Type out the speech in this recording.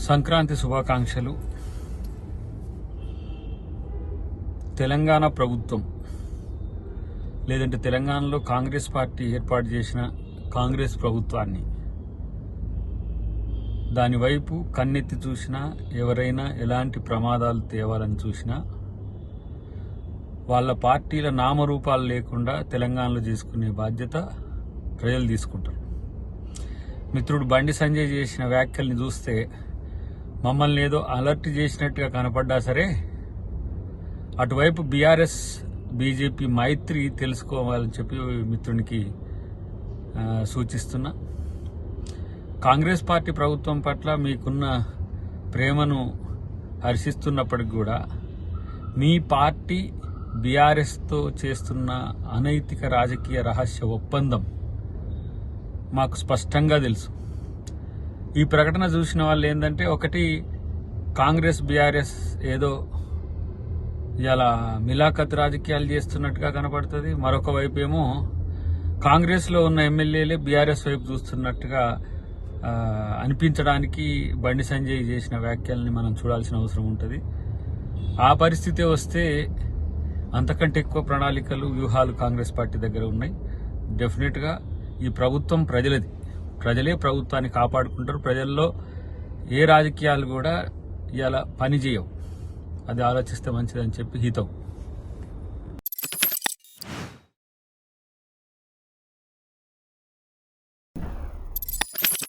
సంక్రాంతి శుభాకాంక్షలు. తెలంగాణ ప్రభుత్వం లేదంటే తెలంగాణలో కాంగ్రెస్ పార్టీ ఏర్పాటు చేసిన కాంగ్రెస్ ప్రభుత్వాన్ని దాని వైపు కన్నెత్తి చూసినా, ఎవరైనా ఎలాంటి ప్రమాదాలు తేవాలని చూసినా వాళ్ళ పార్టీల నామరూపాలు లేకుండా తెలంగాణలో చేసుకునే బాధ్యత ప్రజలు తీసుకుంటారు. మిత్రుడు బండి సంజయ్ చేసిన వ్యాఖ్యల్ని చూస్తే మమ్మల్ని ఏదో అలర్ట్ చేసినట్టుగా కనపడ్డా సరే, అటువైపు బీఆర్ఎస్ బీజేపీ మైత్రి తెలుసుకోవాలని చెప్పి మిత్రునికి సూచిస్తున్నా. కాంగ్రెస్ పార్టీ ప్రభుత్వం పట్ల మీకున్న ప్రేమను హర్షిస్తున్నప్పటికి కూడా మీ పార్టీ బీఆర్ఎస్తో చేస్తున్న అనైతిక రాజకీయ రహస్య ఒప్పందం మాకు స్పష్టంగా తెలుసు. ఈ ప్రకటన చూసిన వాళ్ళు ఏంటంటే, ఒకటి కాంగ్రెస్ బీఆర్ఎస్ ఏదో ఇలా మిలాఖత్ రాజకీయాలు చేస్తున్నట్టుగా కనపడుతుంది, మరొక వైపు ఏమో కాంగ్రెస్లో ఉన్న ఎమ్మెల్యేలే బీఆర్ఎస్ వైపు చూస్తున్నట్టుగా అనిపించడానికి బండి సంజయ్ చేసిన వ్యాఖ్యల్ని మనం చూడాల్సిన అవసరం ఉంటుంది. ఆ పరిస్థితి వస్తే అంతకంటే ఎక్కువ ప్రణాళికలు, వ్యూహాలు కాంగ్రెస్ పార్టీ దగ్గర ఉన్నాయి. డెఫినెట్గా ఈ ప్రభుత్వం ప్రజలది, ప్రజలే ప్రభుత్వాన్ని కాపాడుకుంటారు. ప్రజల్లో ఏ రాజకీయాలు కూడా ఇలా పనిచేయవు. అది ఆలోచిస్తే మంచిదని చెప్పి హితవు.